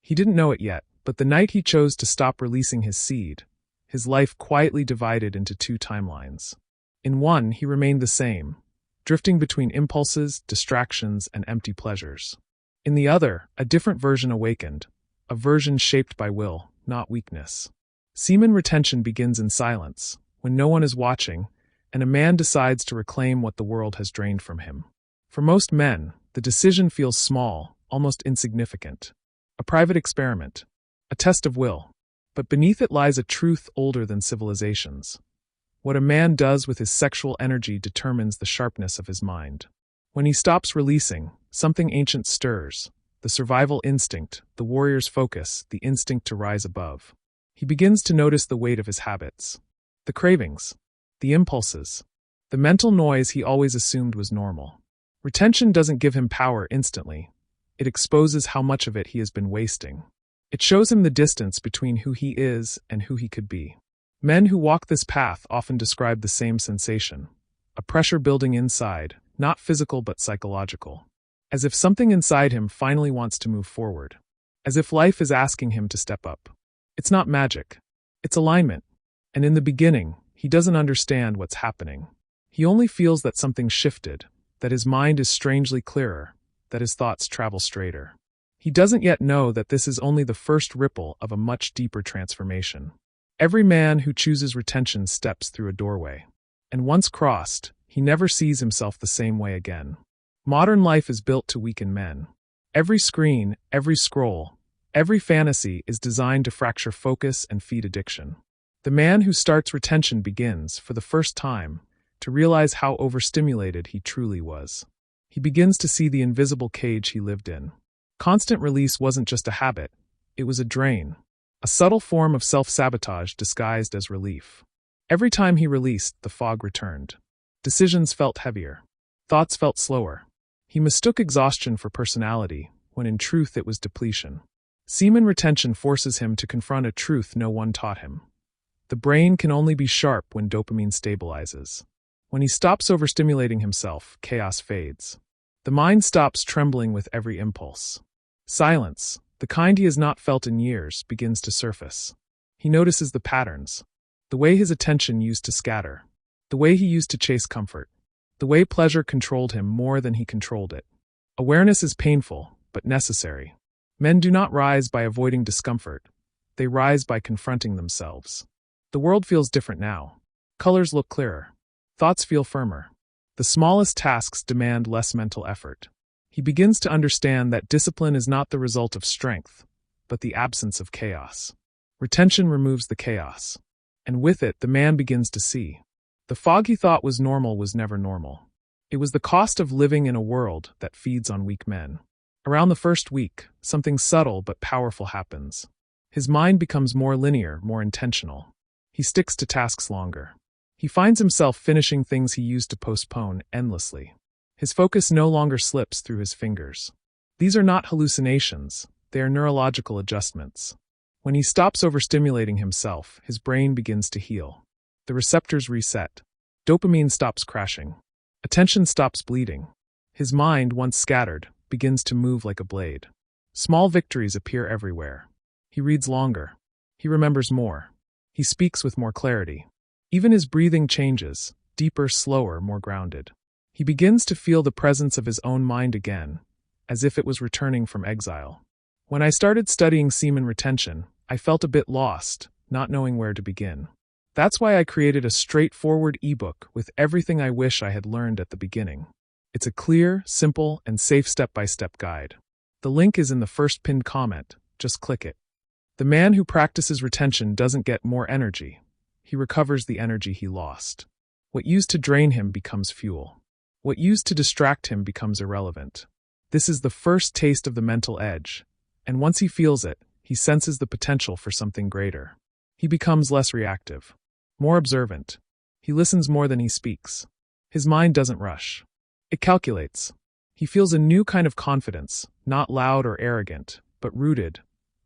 He didn't know it yet, but the night he chose to stop releasing his seed, his life quietly divided into two timelines. In one, he remained the same, drifting between impulses, distractions, and empty pleasures. In the other, a different version awakened, a version shaped by will, not weakness. Semen retention begins in silence, when no one is watching, and a man decides to reclaim what the world has drained from him. For most men, the decision feels small, almost insignificant. A private experiment, a test of will. But beneath it lies a truth older than civilizations. What a man does with his sexual energy determines the sharpness of his mind. When he stops releasing, something ancient stirs, the survival instinct, the warrior's focus, the instinct to rise above. He begins to notice the weight of his habits, the cravings, the impulses, the mental noise he always assumed was normal. Retention doesn't give him power instantly. It exposes how much of it he has been wasting. It shows him the distance between who he is and who he could be. Men who walk this path often describe the same sensation, a pressure building inside, not physical but psychological. As if something inside him finally wants to move forward. As if life is asking him to step up. It's not magic. It's alignment. And in the beginning, he doesn't understand what's happening. He only feels that something shifted, that his mind is strangely clearer, that his thoughts travel straighter. He doesn't yet know that this is only the first ripple of a much deeper transformation. Every man who chooses retention steps through a doorway. And once crossed, he never sees himself the same way again. Modern life is built to weaken men. Every screen, every scroll, every fantasy is designed to fracture focus and feed addiction. The man who starts retention begins, for the first time, to realize how overstimulated he truly was. He begins to see the invisible cage he lived in. Constant release wasn't just a habit, it was a drain, a subtle form of self-sabotage disguised as relief. Every time he released, the fog returned. Decisions felt heavier. Thoughts felt slower. He mistook exhaustion for personality, when in truth it was depletion. Semen retention forces him to confront a truth no one taught him. The brain can only be sharp when dopamine stabilizes. When he stops overstimulating himself, chaos fades. The mind stops trembling with every impulse. Silence, the kind he has not felt in years, begins to surface. He notices the patterns, the way his attention used to scatter, the way he used to chase comfort, the way pleasure controlled him more than he controlled it. Awareness is painful, but necessary. Men do not rise by avoiding discomfort. They rise by confronting themselves. The world feels different now. Colors look clearer. Thoughts feel firmer. The smallest tasks demand less mental effort. He begins to understand that discipline is not the result of strength, but the absence of chaos. Retention removes the chaos. And with it, the man begins to see. The fog he thought was normal was never normal. It was the cost of living in a world that feeds on weak men. Around the first week, something subtle but powerful happens. His mind becomes more linear, more intentional. He sticks to tasks longer. He finds himself finishing things he used to postpone endlessly. His focus no longer slips through his fingers. These are not hallucinations, they are neurological adjustments. When he stops overstimulating himself, his brain begins to heal. The receptors reset. Dopamine stops crashing. Attention stops bleeding. His mind, once scattered, begins to move like a blade. Small victories appear everywhere. He reads longer. He remembers more. He speaks with more clarity. Even his breathing changes, deeper, slower, more grounded. He begins to feel the presence of his own mind again, as if it was returning from exile. When I started studying semen retention, I felt a bit lost, not knowing where to begin. That's why I created a straightforward ebook with everything I wish I had learned at the beginning. It's a clear, simple, and safe step-by-step guide. The link is in the first pinned comment. Just click it. The man who practices retention doesn't get more energy. He recovers the energy he lost. What used to drain him becomes fuel. What used to distract him becomes irrelevant. This is the first taste of the mental edge, and once he feels it, he senses the potential for something greater. He becomes less reactive, more observant. He listens more than he speaks. His mind doesn't rush. It calculates. He feels a new kind of confidence, not loud or arrogant, but rooted,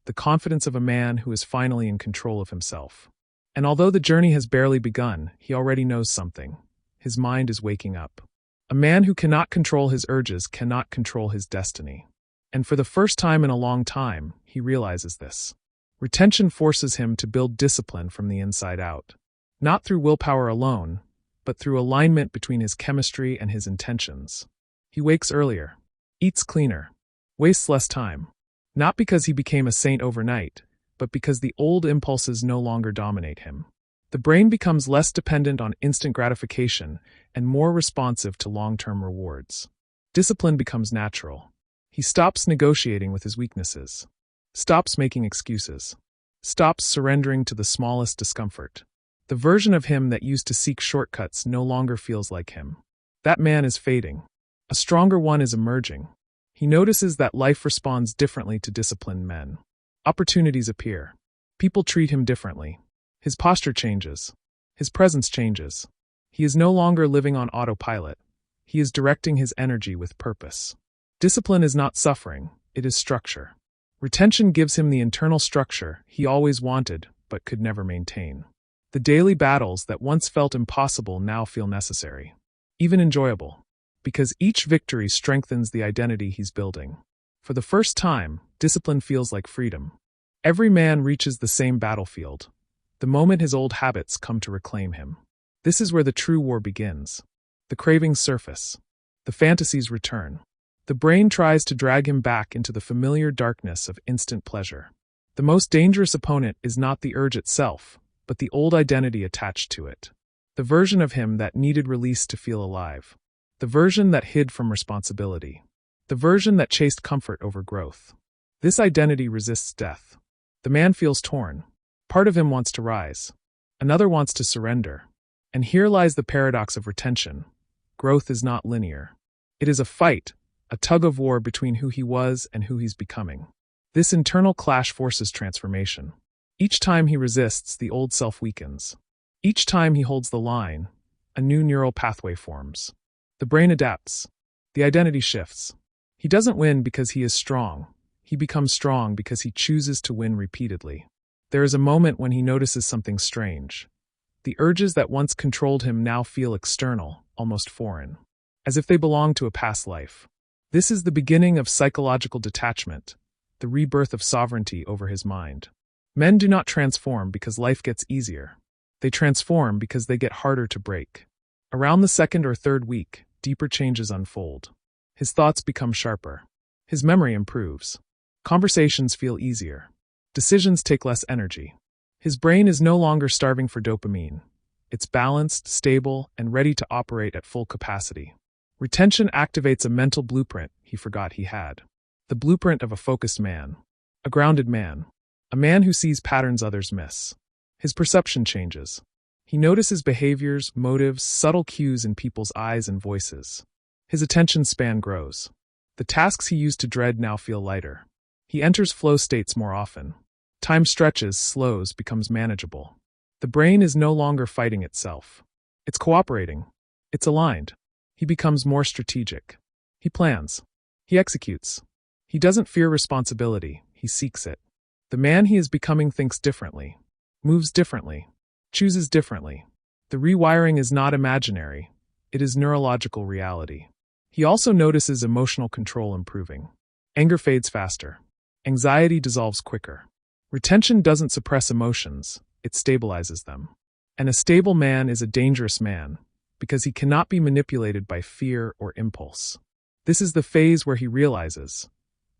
the confidence of a man who is finally in control of himself. And although the journey has barely begun, he already knows something. His mind is waking up. A man who cannot control his urges cannot control his destiny. And for the first time in a long time, he realizes this. Retention forces him to build discipline from the inside out. Not through willpower alone, but through alignment between his chemistry and his intentions. He wakes earlier, eats cleaner, wastes less time. Not because he became a saint overnight, but because the old impulses no longer dominate him. The brain becomes less dependent on instant gratification and more responsive to long-term rewards. Discipline becomes natural. He stops negotiating with his weaknesses, stops making excuses, stops surrendering to the smallest discomfort. The version of him that used to seek shortcuts no longer feels like him. That man is fading. A stronger one is emerging. He notices that life responds differently to disciplined men. Opportunities appear. People treat him differently. His posture changes. His presence changes. He is no longer living on autopilot. He is directing his energy with purpose. Discipline is not suffering, it is structure. Retention gives him the internal structure he always wanted but could never maintain. The daily battles that once felt impossible now feel necessary, even enjoyable, because each victory strengthens the identity he's building. For the first time, discipline feels like freedom. Every man reaches the same battlefield, the moment his old habits come to reclaim him. This is where the true war begins. The cravings surface. The fantasies return. The brain tries to drag him back into the familiar darkness of instant pleasure. The most dangerous opponent is not the urge itself, but the old identity attached to it. The version of him that needed release to feel alive. The version that hid from responsibility. The version that chased comfort over growth. This identity resists death. The man feels torn. Part of him wants to rise. Another wants to surrender. And here lies the paradox of retention. Growth is not linear. It is a fight, a tug-of-war between who he was and who he's becoming. This internal clash forces transformation. Each time he resists, the old self weakens. Each time he holds the line, a new neural pathway forms. The brain adapts. The identity shifts. He doesn't win because he is strong. He becomes strong because he chooses to win repeatedly. There is a moment when he notices something strange. The urges that once controlled him now feel external, almost foreign, as if they belong to a past life. This is the beginning of psychological detachment, the rebirth of sovereignty over his mind. Men do not transform because life gets easier. They transform because they get harder to break. Around the second or third week, deeper changes unfold. His thoughts become sharper. His memory improves. Conversations feel easier. Decisions take less energy. His brain is no longer starving for dopamine. It's balanced, stable, and ready to operate at full capacity. Retention activates a mental blueprint he forgot he had. The blueprint of a focused man. A grounded man. A man who sees patterns others miss. His perception changes. He notices behaviors, motives, subtle cues in people's eyes and voices. His attention span grows. The tasks he used to dread now feel lighter. He enters flow states more often. Time stretches, slows, becomes manageable. The brain is no longer fighting itself. It's cooperating. It's aligned. He becomes more strategic. He plans. He executes. He doesn't fear responsibility, he seeks it. The man he is becoming thinks differently, moves differently, chooses differently. The rewiring is not imaginary. It is neurological reality. He also notices emotional control improving. Anger fades faster. Anxiety dissolves quicker. Retention doesn't suppress emotions, it stabilizes them. And a stable man is a dangerous man, because he cannot be manipulated by fear or impulse. This is the phase where he realizes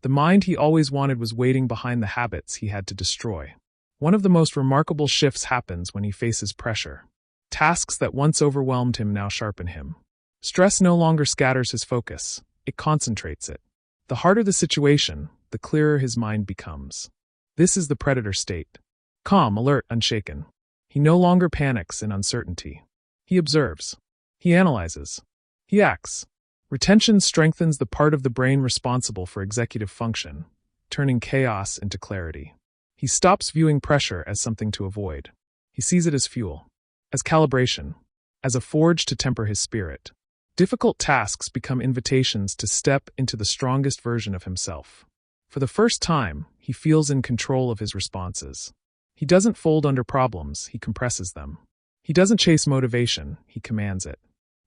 the mind he always wanted was waiting behind the habits he had to destroy. One of the most remarkable shifts happens when he faces pressure. Tasks that once overwhelmed him now sharpen him. Stress no longer scatters his focus, it concentrates it. The harder the situation, the clearer his mind becomes. This is the predator state. Calm, alert, unshaken. He no longer panics in uncertainty. He observes. He analyzes. He acts. Retention strengthens the part of the brain responsible for executive function, turning chaos into clarity. He stops viewing pressure as something to avoid. He sees it as fuel, as calibration, as a forge to temper his spirit. Difficult tasks become invitations to step into the strongest version of himself. For the first time, he feels in control of his responses. He doesn't fold under problems, he compresses them. He doesn't chase motivation, he commands it.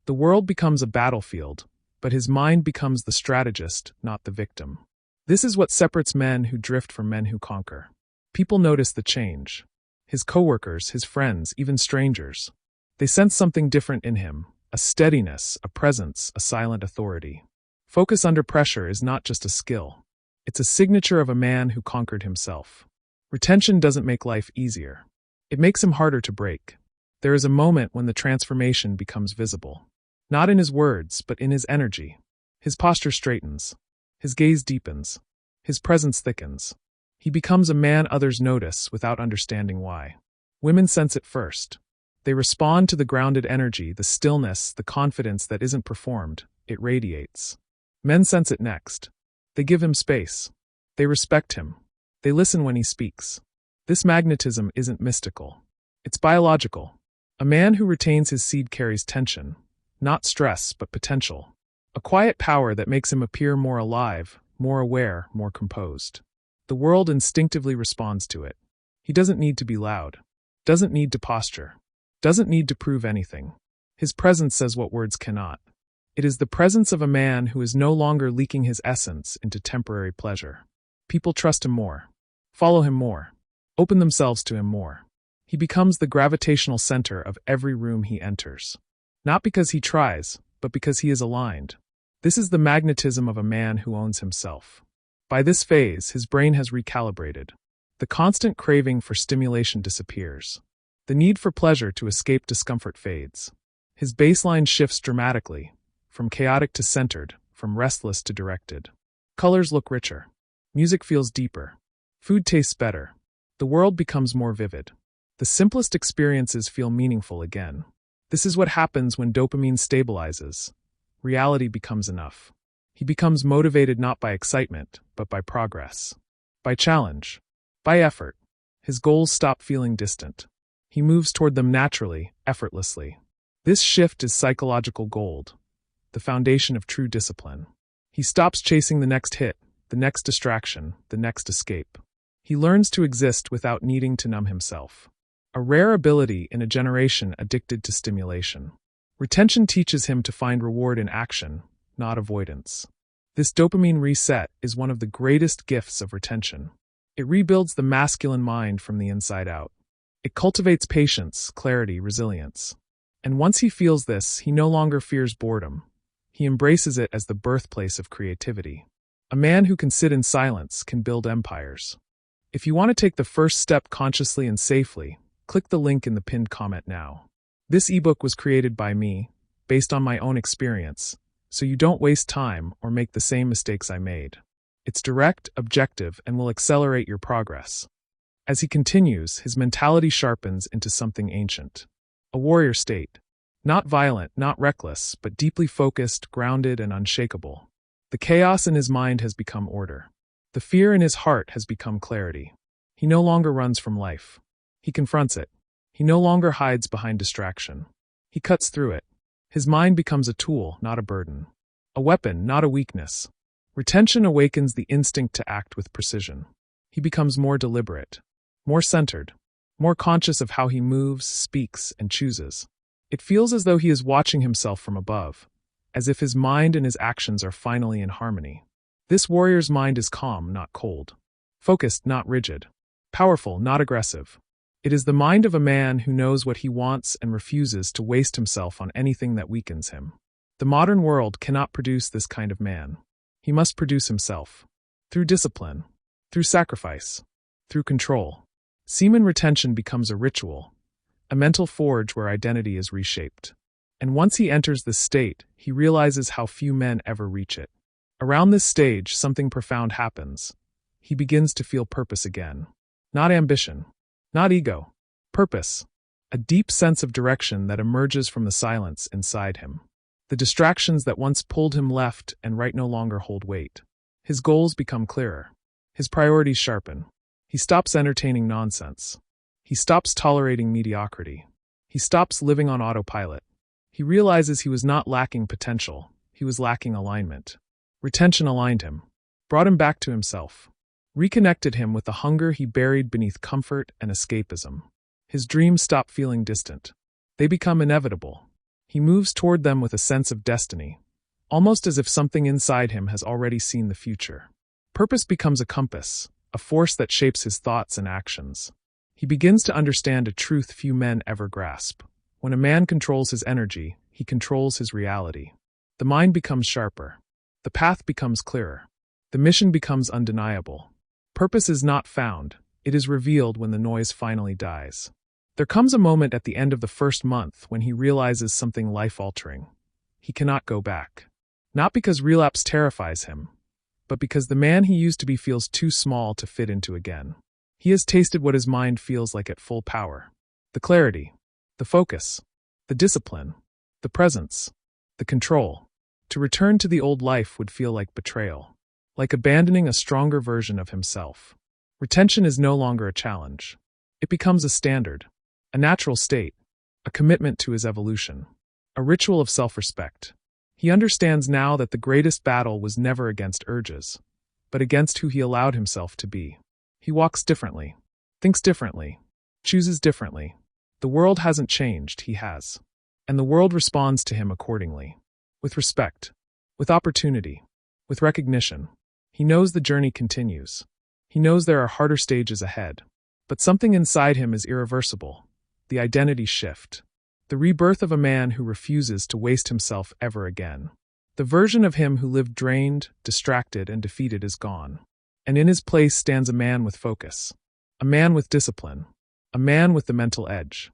The world becomes a battlefield, but his mind becomes the strategist, not the victim. This is what separates men who drift from men who conquer. People notice the change. His coworkers, his friends, even strangers. They sense something different in him, a steadiness, a presence, a silent authority. Focus under pressure is not just a skill. It's a signature of a man who conquered himself. Retention doesn't make life easier. It makes him harder to break. There is a moment when the transformation becomes visible. Not in his words, but in his energy. His posture straightens. His gaze deepens. His presence thickens. He becomes a man others notice without understanding why. Women sense it first. They respond to the grounded energy, the stillness, the confidence that isn't performed. It radiates. Men sense it next. They give him space. They respect him. They listen when he speaks. This magnetism isn't mystical. It's biological. A man who retains his seed carries tension, not stress, but potential. A quiet power that makes him appear more alive, more aware, more composed. The world instinctively responds to it. He doesn't need to be loud. Doesn't need to posture. Doesn't need to prove anything. His presence says what words cannot. It is the presence of a man who is no longer leaking his essence into temporary pleasure. People trust him more. Follow him more. Open themselves to him more. He becomes the gravitational center of every room he enters. Not because he tries, but because he is aligned. This is the magnetism of a man who owns himself. By this phase, his brain has recalibrated. The constant craving for stimulation disappears. The need for pleasure to escape discomfort fades. His baseline shifts dramatically, from chaotic to centered, from restless to directed. Colors look richer. Music feels deeper. Food tastes better. The world becomes more vivid. The simplest experiences feel meaningful again. This is what happens when dopamine stabilizes. Reality becomes enough. He becomes motivated not by excitement, but by progress. By challenge. By effort. His goals stop feeling distant. He moves toward them naturally, effortlessly. This shift is psychological gold, the foundation of true discipline. He stops chasing the next hit, the next distraction, the next escape. He learns to exist without needing to numb himself. A rare ability in a generation addicted to stimulation. Retention teaches him to find reward in action, not avoidance. This dopamine reset is one of the greatest gifts of retention. It rebuilds the masculine mind from the inside out. It cultivates patience, clarity, resilience. And once he feels this, he no longer fears boredom. He embraces it as the birthplace of creativity. A man who can sit in silence can build empires. If you want to take the first step consciously and safely, click the link in the pinned comment now. This ebook was created by me, based on my own experience, so you don't waste time or make the same mistakes I made. It's direct, objective, and will accelerate your progress. As he continues, his mentality sharpens into something ancient. A warrior state. Not violent, not reckless, but deeply focused, grounded, and unshakable. The chaos in his mind has become order. The fear in his heart has become clarity. He no longer runs from life. He confronts it. He no longer hides behind distraction. He cuts through it. His mind becomes a tool, not a burden. A weapon, not a weakness. Retention awakens the instinct to act with precision. He becomes more deliberate, more centered, more conscious of how he moves, speaks, and chooses. It feels as though he is watching himself from above, as if his mind and his actions are finally in harmony. This warrior's mind is calm, not cold. Focused, not rigid. Powerful, not aggressive. It is the mind of a man who knows what he wants and refuses to waste himself on anything that weakens him. The modern world cannot produce this kind of man. He must produce himself. Through discipline. Through sacrifice. Through control. Semen retention becomes a ritual, a mental forge where identity is reshaped. And once he enters this state, he realizes how few men ever reach it. Around this stage, something profound happens. He begins to feel purpose again. Not ambition. Not ego. Purpose. A deep sense of direction that emerges from the silence inside him. The distractions that once pulled him left and right no longer hold weight. His goals become clearer. His priorities sharpen. He stops entertaining nonsense. He stops tolerating mediocrity. He stops living on autopilot. He realizes he was not lacking potential. He was lacking alignment. Retention aligned him. Brought him back to himself. Reconnected him with the hunger he buried beneath comfort and escapism. His dreams stop feeling distant. They become inevitable. He moves toward them with a sense of destiny, almost as if something inside him has already seen the future. Purpose becomes a compass, a force that shapes his thoughts and actions. He begins to understand a truth few men ever grasp. When a man controls his energy, he controls his reality. The mind becomes sharper. The path becomes clearer. The mission becomes undeniable. Purpose is not found, it is revealed when the noise finally dies. There comes a moment at the end of the first month when he realizes something life-altering. He cannot go back. Not because relapse terrifies him, but because the man he used to be feels too small to fit into again. He has tasted what his mind feels like at full power. The clarity, the focus, the discipline, the presence, the control. To return to the old life would feel like betrayal, like abandoning a stronger version of himself. Retention is no longer a challenge. It becomes a standard, a natural state, a commitment to his evolution, a ritual of self-respect. He understands now that the greatest battle was never against urges, but against who he allowed himself to be. He walks differently, thinks differently, chooses differently. The world hasn't changed, he has. And the world responds to him accordingly. With respect, with opportunity, with recognition. He knows the journey continues. He knows there are harder stages ahead. But something inside him is irreversible. The identity shift. The rebirth of a man who refuses to waste himself ever again. The version of him who lived drained, distracted, and defeated is gone. And in his place stands a man with focus. A man with discipline. A man with the mental edge.